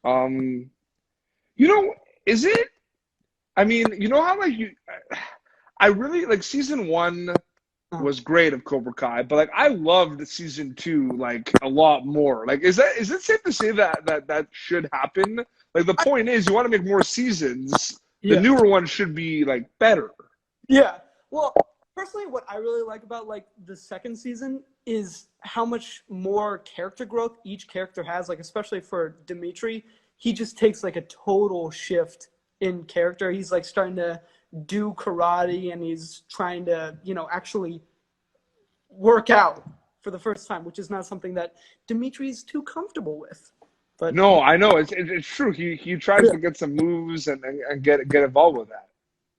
Um, you know, is it? I mean, you know how like I really like season one Uh, was great of Cobra Kai, but like I loved season two like a lot more. Like, is it safe to say that should happen? Like the point is, you want to make more seasons. The yeah. newer one should be like better. Yeah. Well, personally, what I really like about like the second season is how much more character growth each character has. Like especially for Dimitri, he just takes like a total shift in character. He's like starting to do karate, and he's trying to actually work out for the first time, which is not something that Dimitri is too comfortable with. But No, I know it's true. He tries yeah, to get some moves and get involved with that.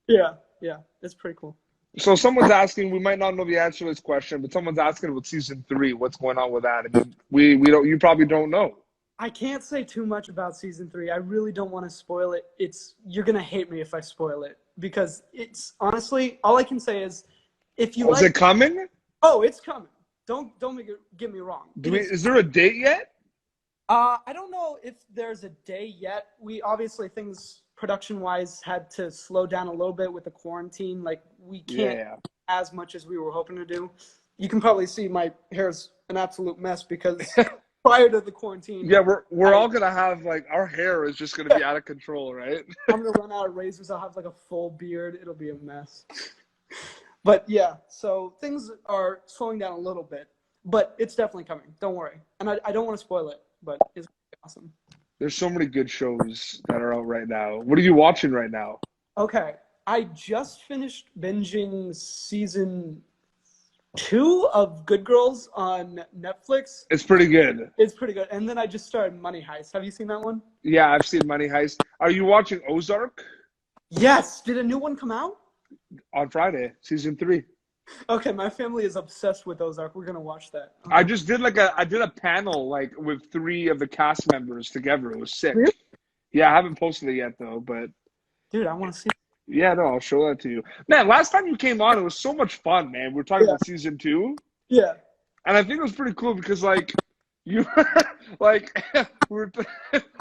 yeah, yeah, it's pretty cool. So someone's asking, we might not know the answer to this question, but someone's asking about season three, what's going on with that? I mean, we don't, you probably don't know. I can't say too much about season three. I really don't want to spoil it. You're gonna hate me if I spoil it because it's honestly all I can say is if you Oh, is like. it coming? Oh, it's coming. Don't get me wrong. It is. Is there a date yet? I don't know if there's a day yet. We obviously things production wise had to slow down a little bit with the quarantine. Like we can't Yeah. as much as we were hoping to do. You can probably see my hair's an absolute mess because prior to the quarantine, Yeah, we're I all gonna have like our hair is just gonna be out of control, right? I'm gonna run out of razors. I'll have like a full beard. It'll be a mess. But yeah, so things are slowing down a little bit, but it's definitely coming. Don't worry. And I don't want to spoil it, but it's awesome. There's so many good shows that are out right now. What are you watching right now? Okay, I just finished binging season two of Good Girls on Netflix. It's pretty good. It's pretty good. And then I just started Money Heist. Have you seen that one? Yeah, I've seen Money Heist. Are you watching Ozark Yes. Did a new one come out? on Friday, season three? Okay, my family is obsessed with Ozark. We're gonna watch that. I just did I did a panel like with three of the cast members together. It was sick. Really? Yeah, I haven't posted it yet though, but Dude, I want to see it. yeah, no, I'll show that to you. Man, last time you came on, it was so much fun, man. We were talking Yeah. about season two, Yeah. and I think it was pretty cool because like you like we were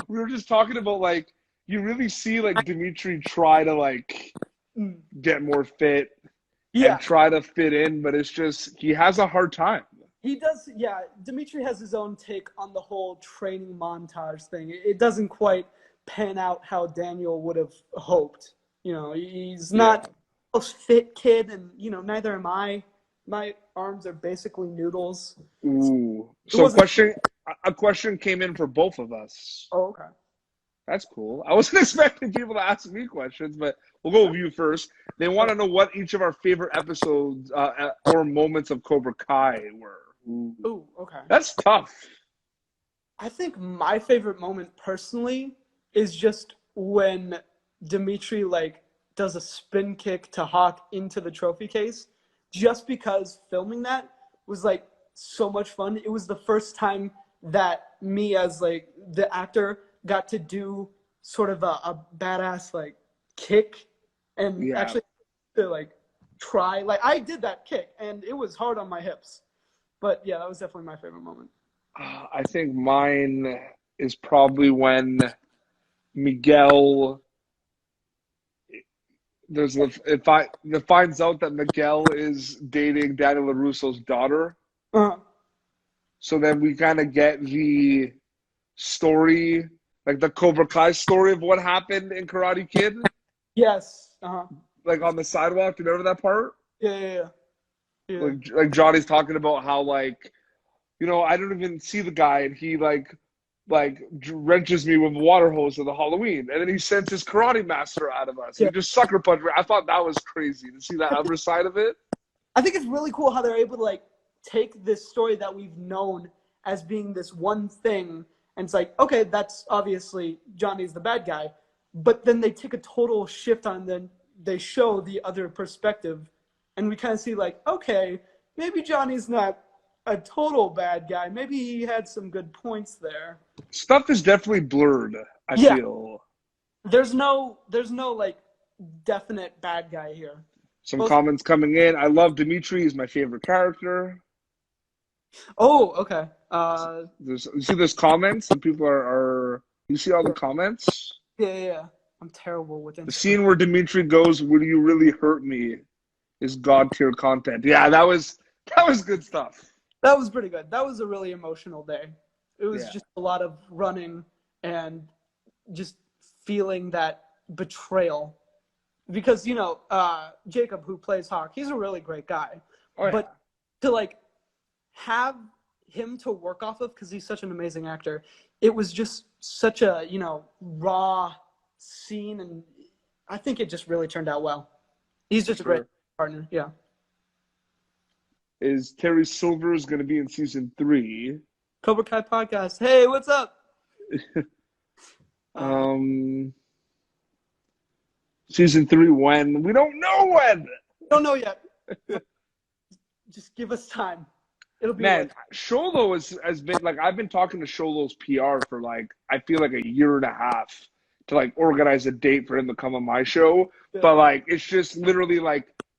we were just talking about like you really see like Dimitri try to like Mm. get more fit and Yeah. try to fit in, but it's just he has a hard time. He does, yeah. Dimitri has his own take on the whole training montage thing. It doesn't quite pan out how Daniel would have hoped. He's Yeah. not the most fit kid, and neither am I. My arms are basically noodles. Ooh. It So wasn't. a question came in for both of us. Oh, okay. That's cool. I wasn't expecting people to ask me questions, but we'll go with you first. They want to know what each of our favorite episodes or moments of Cobra Kai were. Ooh. Ooh, okay. That's tough. I think my favorite moment personally is just when Dimitri like does a spin kick to Hawk into the trophy case. Just because filming that was like so much fun. It was the first time that me as like the actor got to do sort of a badass like kick and Yeah. actually to like try like I did that kick and it was hard on my hips. But yeah, that was definitely my favorite moment. I think mine is probably when Miguel it finds out that Miguel is dating Daniel LaRusso's daughter. Uh-huh. So then we kind of get the story, like the Cobra Kai story of what happened in Karate Kid, Yes. Uh-huh. like on the sidewalk. Do you remember that part? Yeah, yeah, yeah. Yeah. Like Johnny's talking about how like, I don't even see the guy and he like wrenches me with a water hose at the Halloween, and then he sends his karate master out of us. Yeah. He just sucker punched me. I thought that was crazy to see that other side of it. I think it's really cool how they're able to like take this story that we've known as being this one thing, and it's like, okay, that's obviously Johnny's the bad guy, but then they take a total shift on then they show the other perspective, and we kind of see like, okay, maybe Johnny's not a total bad guy. Maybe he had some good points there. Stuff is definitely blurred, I Yeah. feel. There's no like definite bad guy here. Some Both. comments coming in. I love Dimitri. He's my favorite character. Oh, okay. You see those comments? Some people are You see all the comments? Yeah. I'm terrible with The Instagram. scene where Dimitri goes, "Will you really hurt me?" is god tier content. Yeah, that was good stuff. That was pretty good. That was a really emotional day. It was Yeah. just a lot of running and just feeling that betrayal. Because, Jacob, who plays Hawk, he's a really great guy. Oh, yeah. But to, have him to work off of, because he's such an amazing actor, it was just such a, raw scene, and I think it just really turned out well. He's just a great partner, yeah. Is Terry Silvers going to be in season 3? Cobra Kai podcast. Hey, what's up? Season 3 when? We don't know when. Don't know yet. Just give us time. It'll be Sholo has been I've been talking to Sholo's PR for I feel like a year and a half to organize a date for him to come on my show. Yeah. But it's just literally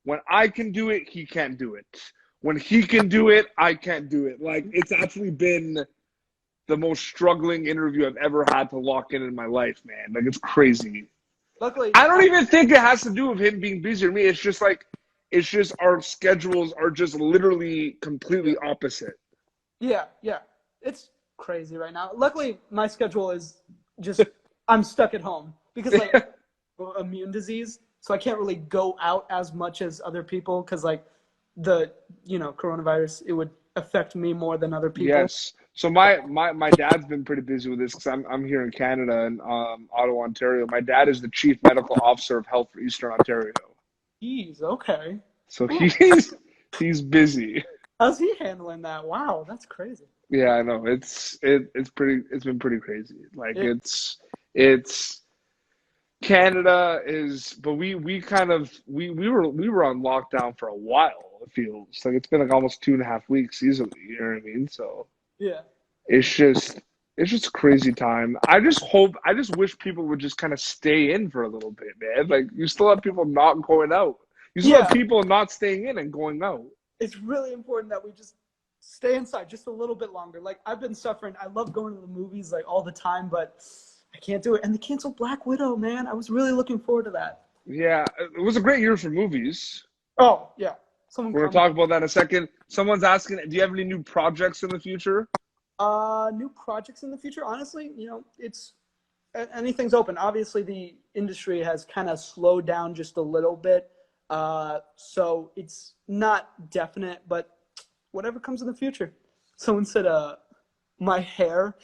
when I can do it, he can't do it. When he can do it, I can't do it. It's actually been the most struggling interview I've ever had to lock in my life, man. It's crazy. Luckily, I don't even think it has to do with him being busy or me. It's just it's just our schedules are just literally completely opposite. Yeah. It's crazy right now. Luckily, my schedule is just I'm stuck at home because immune disease, so I can't really go out as much as other people because the coronavirus, it would affect me more than other people. Yes. So my dad's been pretty busy with this because I'm here in Canada in Ottawa, Ontario. My dad is the chief medical officer of health for Eastern Ontario. Jeez, okay. So he's busy. How's he handling that? Wow, that's crazy. Yeah, I know. It's been pretty crazy. It's Canada is, but we were on lockdown for a while. It feels it's been almost 2.5 weeks easily. You know what I mean? So yeah, it's just a crazy time. I just wish people would just kind of stay in for a little bit, man. You still have people not going out. You still have people not staying in and going out. It's really important that we just stay inside just a little bit longer. I've been suffering. I love going to the movies all the time, but I can't do it. And they canceled Black Widow, man. I was really looking forward to that. Yeah, it was a great year for movies. Oh, yeah. We're going to talk about that in a second. Someone's asking, do you have any new projects in the future? New projects in the future? Honestly, it's anything's open. Obviously, the industry has kind of slowed down just a little bit. So it's not definite, but whatever comes in the future. Someone said, my hair.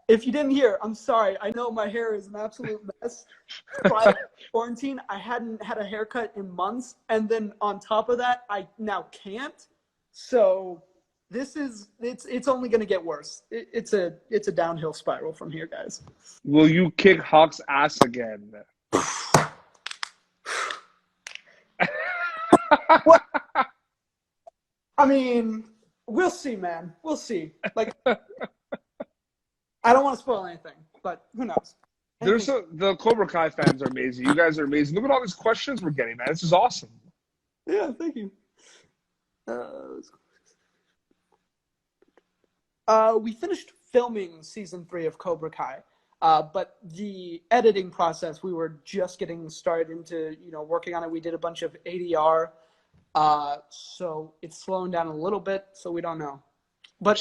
If you didn't hear, I'm sorry. I know my hair is an absolute mess. Prior to quarantine, I hadn't had a haircut in months. And then on top of that, I now can't. So it's only going to get worse. It's a downhill spiral from here, guys. Will you kick Hawk's ass again? What? I mean, we'll see, man. We'll see. I don't want to spoil anything, but who knows? The Cobra Kai fans are amazing. You guys are amazing. Look at all these questions we're getting, man. This is awesome. Yeah, thank you. We finished filming season 3 of Cobra Kai, but the editing process, we were just getting started into, working on it. We did a bunch of ADR, so it's slowing down a little bit, so we don't know. But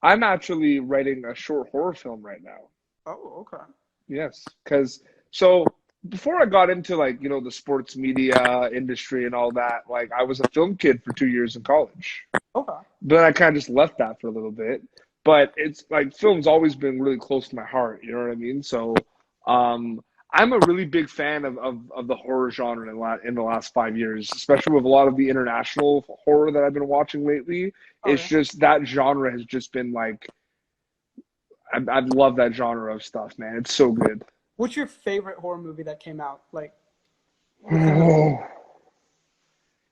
I'm actually writing a short horror film right now. Oh, okay. Yes, because before I got into the sports media industry and all that, I was a film kid for 2 years in college. Okay. Then I kind of just left that for a little bit. But it's film's always been really close to my heart. You know what I mean? So I'm a really big fan of the horror genre in the last 5 years, especially with a lot of the international horror that I've been watching lately. It's just that genre has just been I love that genre of stuff, man. It's so good. What's your favorite horror movie that came out? Can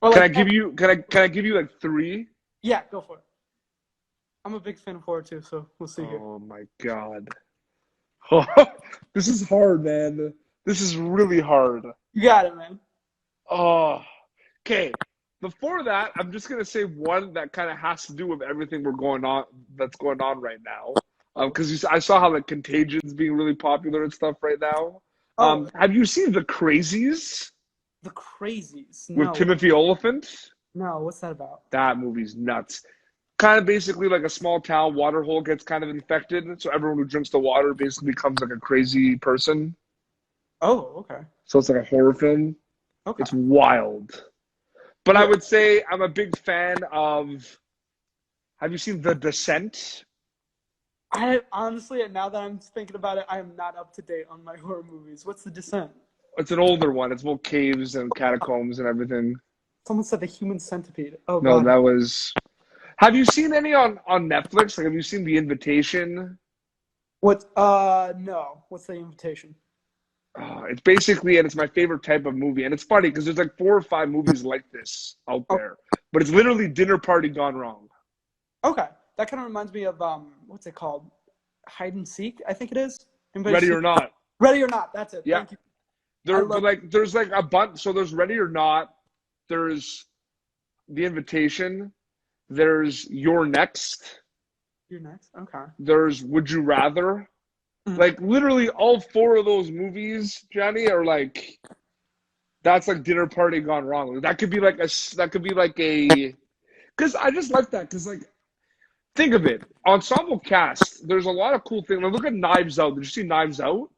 I give you 3? Yeah, go for it. I'm a big fan of horror too, so we'll see here. Oh my god. This is hard, man. This is really hard. You got it, man. Oh, okay. Before that, I'm just gonna say one that kind of has to do with everything that's going on right now. Because I saw how like Contagion's being really popular and stuff right now. Oh, Have you seen The Crazies The Crazies. with No, Timothy Olyphant? no. What's that about? That movie's nuts. Kind of basically like a small town water hole gets kind of infected, so everyone who drinks the water basically becomes like a crazy person. Oh, okay. So it's like a horror film. Okay. It's wild. But I Yeah. would say I'm a big fan of. Have you seen The Descent? I honestly, now that I'm thinking about it, I am not up to date on my horror movies. What's The Descent? It's an older one. It's about caves and catacombs and everything. Someone said The Human Centipede. Oh No, God. that was. Have you seen any on Netflix? Like, have you seen The Invitation? What? No. What's The Invitation? It's basically, and it's my favorite type of movie. And it's funny because there's like 4 or 5 movies like this out Oh, there. But it's literally Dinner Party gone wrong. okay. That kind of reminds me of what's it called? Hide and Seek, I think it is. Anybody Ready see or Not. Ready or Not? That's it. Yeah. Thank you. There's like a bunch. So there's Ready or Not. There's The Invitation. There's You're Next. You're next. Okay. There's Would You Rather. Mhm. Like literally all 4 of those movies, Johnny, are like that's like Dinner Party gone wrong. That could be like a because I just like that because like think of it ensemble cast. There's a lot of cool things. Like, look at Knives Out. Did you see Knives Out?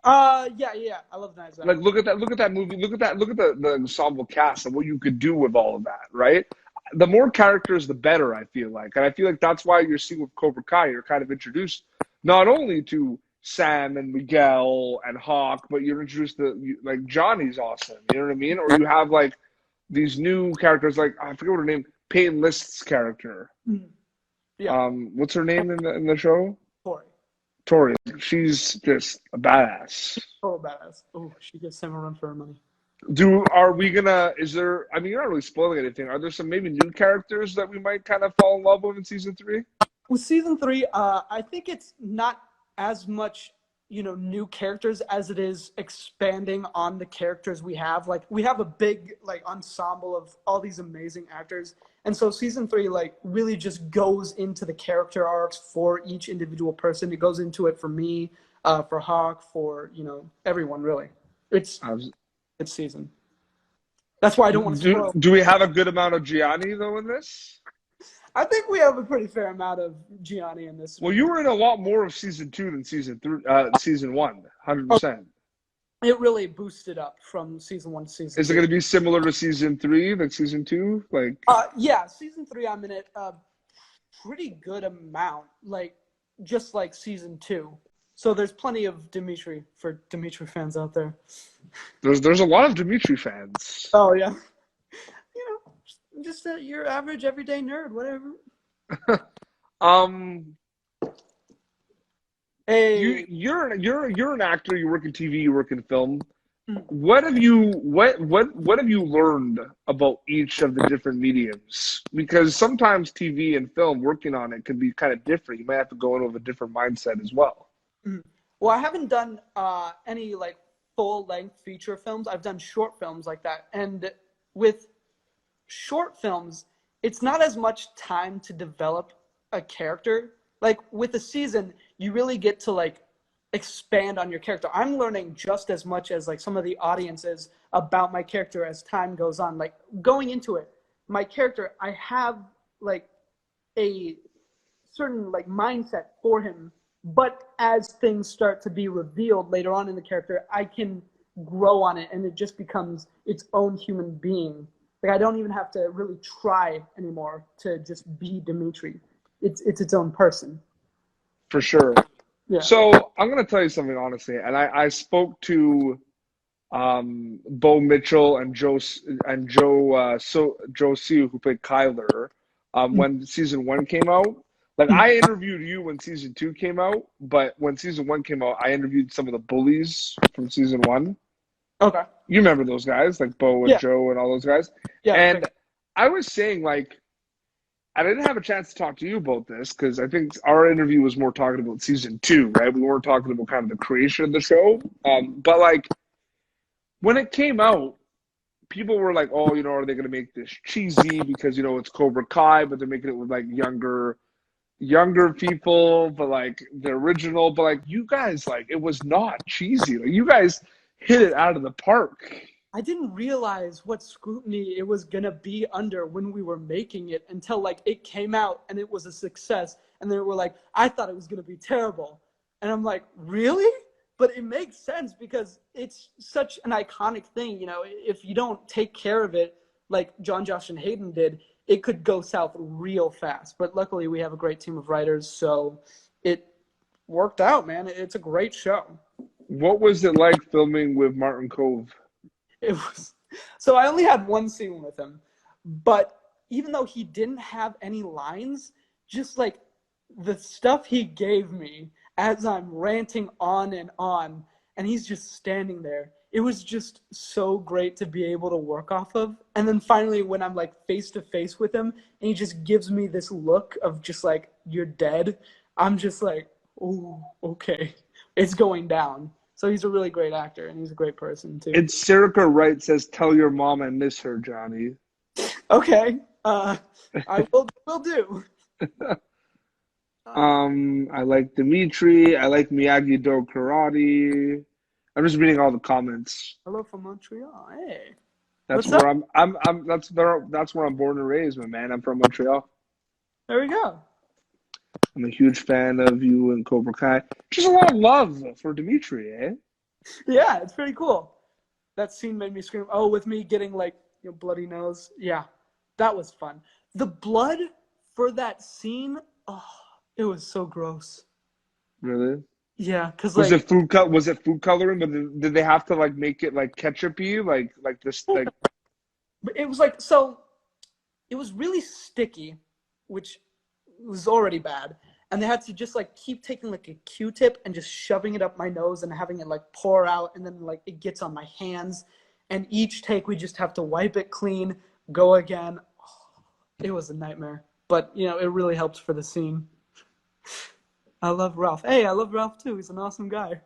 Yeah. I love Knives Out. Like look at that movie. Look at the ensemble cast and what you could do with all of that, right? The more characters, the better. I feel like, and I feel like that's why you're seeing with Cobra Kai, you're kind of introduced not only to Sam and Miguel and Hawk, but you're introduced to like Johnny's awesome. You know what I mean? Or you have like these new characters, like I forget what her name, Peyton List's character. Mhm. Yeah. What's her name in the show? Tori. Tori. She's just a badass. Oh, badass. Oh, she gets Sam a run for her money. Are we gonna? Is there? I mean, you're not really spoiling anything. Are there some maybe new characters that we might kind of fall in love with in season 3? With season 3, I think it's not as much, new characters as it is expanding on the characters we have. Like, we have a big, like, ensemble of all these amazing actors. And so season 3, like, really just goes into the character arcs for each individual person. It goes into it for me, for Hawk, for, everyone, really. It's season. That's why I don't want to spoil. Do we have a good amount of Gianni though in this? I think we have a pretty fair amount of Gianni in this. Well, you were in a lot more of season 2 than season 1, 100%. It really boosted up from season 1 to season 2. Is it going to be similar to season 3, like season 2? Like, yeah, season 3, I'm in it a pretty good amount, like just like season 2. So there's plenty of Dimitri for Dimitri fans out there. There's a lot of Dimitri fans. Oh yeah, just your average everyday nerd, whatever. Hey, You're an actor. You work in TV. You work in film. Mhm. What have you learned about each of the different mediums? Because sometimes TV and film, working on it can be kind of different. You might have to go in with a different mindset as well. Well, I haven't done any like full-length feature films. I've done short films like that, and with short films, it's not as much time to develop a character. Like with a season, you really get to like expand on your character. I'm learning just as much as like some of the audiences about my character as time goes on. Like going into it, my character, I have like a certain like mindset for him, but as things start to be revealed later on in the character, I can grow on it and it just becomes its own human being. Like I don't even have to really try anymore to just be Dimitri. It's its own person. For sure. Yeah. So I'm gonna tell you something honestly, and I spoke to Bo Mitchell and Joe Siu, who played Kyler when season 1 came out. Like I interviewed you when season 2 came out, but when season 1 came out, I interviewed some of the bullies from season 1. Okay. You remember those guys, like Bo and Joe and all those guys. Yeah. And I was saying like, I didn't have a chance to talk to you about this because I think our interview was more talking about season 2, right? We weren't talking about kind of the creation of the show. But like when it came out, people were like, oh, are they going to make this cheesy because, it's Cobra Kai, but they're making it with like younger younger people, but like the original, but like you guys, like it was not cheesy. Like you guys hit it out of the park. I didn't realize what scrutiny it was gonna be under when we were making it until like it came out and it was a success. And they were like, I thought it was gonna be terrible. And I'm like, really? But it makes sense because it's such an iconic thing. You know, if you don't take care of it like John, Josh, and Hayden did, it could go south real fast. But luckily, we have a great team of writers, so it worked out, man. It's a great show. What was it like filming with Martin Cove? It was so I only had one scene with him, but even though he didn't have any lines, just like the stuff he gave me as I'm ranting on, and he's just standing there. It was just so great to be able to work off of. And then finally, when I'm like face to face with him, and he just gives me this look of just like, you're dead, I'm just like, oh, okay, it's going down. So he's a really great actor, and he's a great person too. It's Serica Wright says, "Tell your mom I miss her, Johnny." Okay, I will do. I like Dimitri. I like Miyagi-Do Karate. I'm just reading all the comments. Hello from Montreal. Hey, That's what's where up? that's where I'm born and raised, my man. I'm from Montreal. There we go. I'm a huge fan of you and Cobra Kai. Just a lot of love for Dimitri, eh? Yeah, it's pretty cool. That scene made me scream. Oh, with me getting like bloody nose. Yeah, that was fun. The blood for that scene. Oh, it was so gross. Really? Yeah, because Was like it food cut? Was it food coloring? But did they have to like make it like ketchupy, like this, like? it was like so. It was really sticky, which was already bad. And they had to just like keep taking like a Q-tip and just shoving it up my nose and having it like pour out, and then like it gets on my hands. And each take we just have to wipe it clean, go again. Oh, it was a nightmare. But it really helped for the scene. I love Ralph. Hey, I love Ralph too. He's an awesome guy.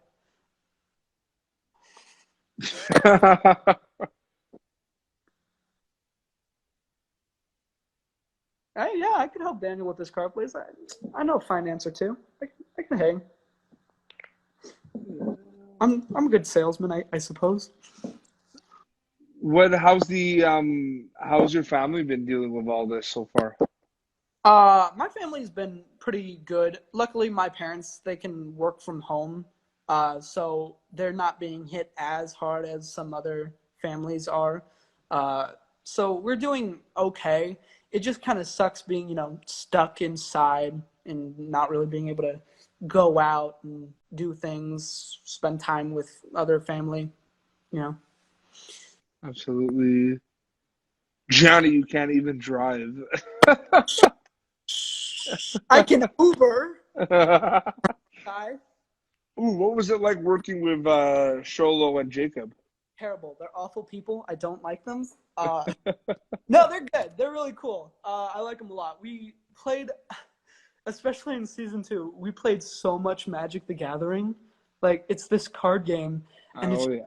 Hey, yeah, I could help Daniel with this car, please. I know a finance or two. I can hang. I'm a good salesman, I suppose. How's your family been dealing with all this so far? My family's been pretty good. Luckily, my parents, they can work from home, so they're not being hit as hard as some other families are. So we're doing okay. It just kind of sucks being, stuck inside and not really being able to go out and do things, spend time with other family. Absolutely. Johnny, you can't even drive. I can Uber. Hi. Ooh, what was it like working with Sholo and Jacob? Terrible. They're awful people. I don't like them. No, they're good. They're really cool. I like them a lot. We played, especially in season 2, we played so much Magic the Gathering. Like, it's this card game. And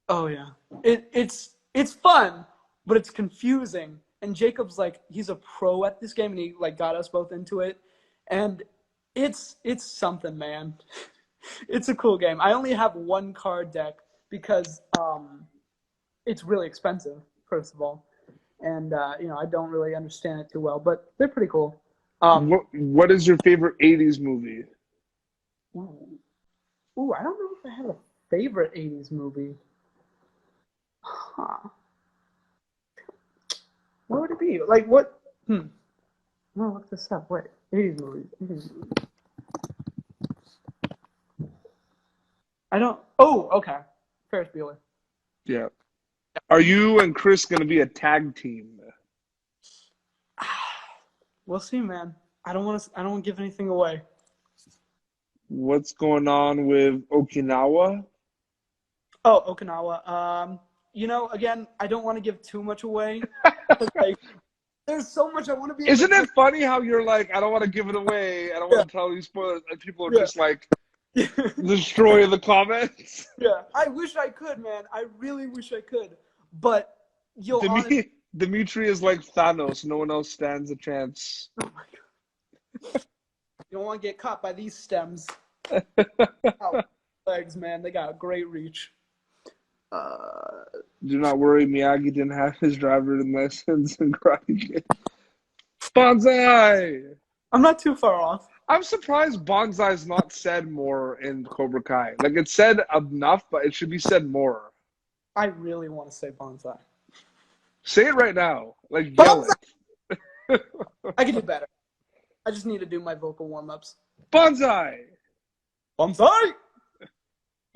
oh yeah. It's fun, but it's confusing. And Jacob's like, he's a pro at this game, and he like got us both into it. And it's something, man. It's a cool game. I only have one card deck because it's really expensive, first of all. And I don't really understand it too well, but they're pretty cool. What is your favorite 80s movie? Ooh, I don't know if I have a favorite 80s movie. Huh. What would it be? Like what? I'm gonna look this up. Wait, 80s movies. I don't. Oh, okay. Ferris Bueller. Yeah. Are you and Chris gonna be a tag team? We'll see, man. I don't want to give anything away. What's going on with Okinawa? Oh, Okinawa. Again, I don't want to give too much away. Like, there's so much I want to be. Isn't it funny how you're like, I don't want to give it away. I don't want to tell you spoilers, and people are just like destroying the comments. Yeah, I wish I could, man. I really wish I could. But Dimitri is like Thanos. No one else stands a chance. Oh my God. You don't want to get caught by these stems. Legs, man, they got great reach. Do not worry, Miyagi didn't have his driver's license in Karate Kid. Bonsai! I'm not too far off. I'm surprised Bonsai's not said more in Cobra Kai. Like, it's said enough, but it should be said more. I really want to say bonsai. Say it right now. Like, yell it. I can do better. I just need to do my vocal warm-ups. Bonsai! Bonsai!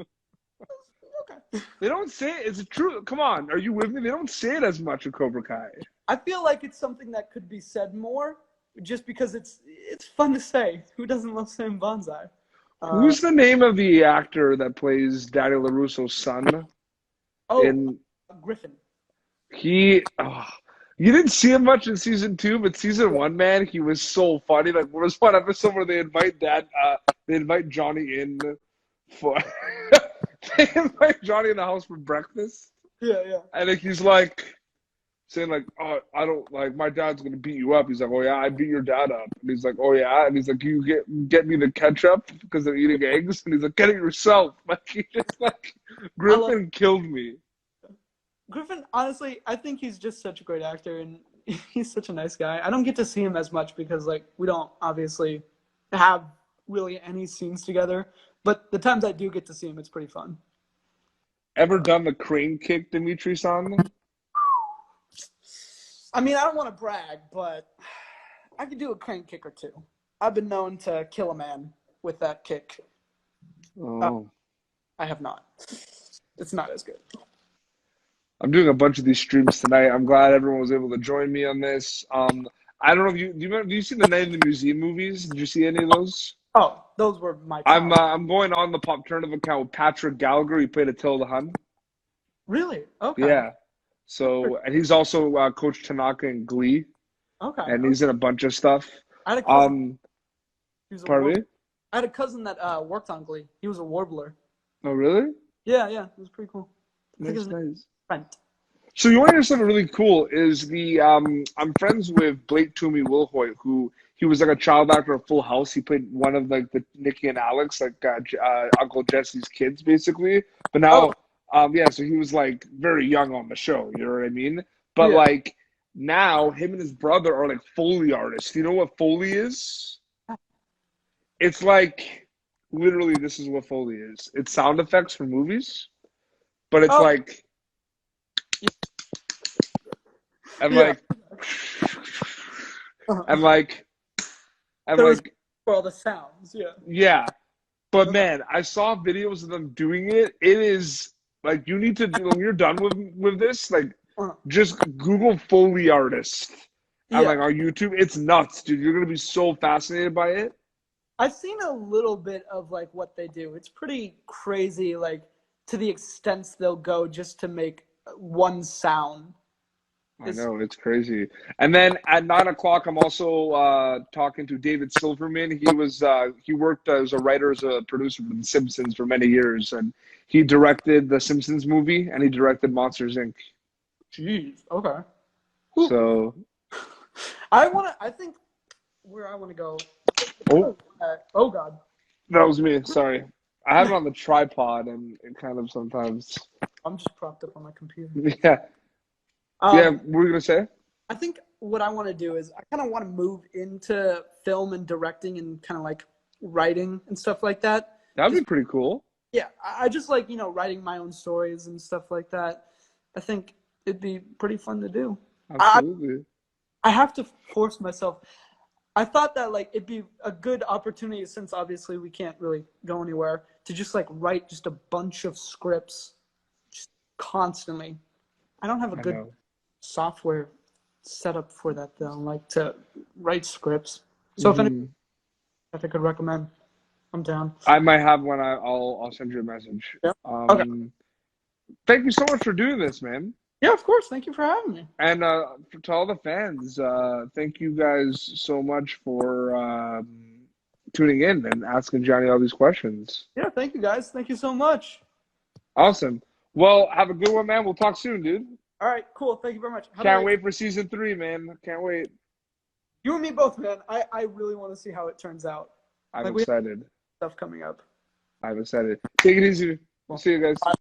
Okay. They don't say it. It's true. Come on. Are you with me? They don't say it as much in Cobra Kai. I feel like it's something that could be said more just because it's fun to say. Who doesn't love saying bonsai? Who's the name of the actor that plays Daddy LaRusso's son? Griffin. You didn't see him much in season 2, but season 1, man, he was so funny. Like, there was one episode where they invite Johnny in for they invite Johnny in the house for breakfast. Yeah. And like, he's like saying like, "Oh, I don't like my dad's gonna beat you up." He's like, "Oh yeah, I beat your dad up." And he's like, "Oh yeah," and he's like, "You get me the ketchup because they're eating eggs." And he's like, "Get it yourself." Like, he just like Griffin killed me. Griffin, honestly, I think he's just such a great actor, and he's such a nice guy. I don't get to see him as much because, like, we don't obviously have really any scenes together. But the times I do get to see him, it's pretty fun. Ever done the crane kick, Dimitri-san? I mean, I don't want to brag, but I could do a crane kick or two. I've been known to kill a man with that kick. Oh. I have not. It's not as good. I'm doing a bunch of these streams tonight. I'm glad everyone was able to join me on this. I don't know if do you see the Night in the Museum movies? Did you see any of those? Oh, those were my. I'm going on the Popternative account with Patrick Gallagher. He played Attila the Hun. Really? Okay. Yeah. So, and he's also Coach Tanaka in Glee. Okay. And he's in a bunch of stuff. I had a cousin. Pardon me? I had a cousin that worked on Glee. He was a warbler. Oh, really? Yeah. It was pretty cool. Nice. Brent. So you want to hear something really cool? Is I'm friends with Blake Toomey Wilhoit, who he was like a child actor of Full House. He played one of like the Nikki and Alex, like Uncle Jesse's kids, basically. But now, so he was like very young on the show. You know what I mean? But like now, him and his brother are like Foley artists. You know what Foley is? It's like literally this is what Foley is. It's sound effects for movies, but it's like. And like for all the sounds, yeah. But man, I saw videos of them doing it. It is like you need to do when you're done with this, like just Google Foley artist and like on YouTube. It's nuts, dude. You're gonna be so fascinated by it. I've seen a little bit of like what they do. It's pretty crazy, like to the extent they'll go just to make one sound. I know, it's crazy. And then at 9 o'clock, I'm also talking to David Silverman. He worked as a writer, as a producer for The Simpsons for many years, and he directed the Simpsons movie and he directed Monsters Inc. Jeez, okay. So, I think where I want to go. Oh God, that was me. Sorry, I have it on the tripod, and it kind of sometimes. I'm just propped up on my computer. Yeah. What were you gonna say? I think what I want to do is I kind of want to move into film and directing and kind of like writing and stuff like that. That'd be pretty cool. Yeah, I just like writing my own stories and stuff like that. I think it'd be pretty fun to do. Absolutely. I have to force myself. I thought that like it'd be a good opportunity since obviously we can't really go anywhere to just like write just a bunch of scripts just constantly. I don't have a good software set up for that though, like to write scripts. So if anything I could recommend, I'm down. I might have one. I'll send you a message. Yeah. Okay. Thank you so much for doing this, man. Yeah, of course. Thank you for having me. And to all the fans, thank you guys so much for tuning in and asking Gianni all these questions. Yeah, thank you guys. Thank you so much. Awesome. Well, have a good one, man. We'll talk soon, dude. All right, cool. Thank you very much. Can't wait for season 3, man. Can't wait. You and me both, man. I really want to see how it turns out. I'm Like we have excited. stuff coming up. I'm excited. Take it easy. We'll see you guys.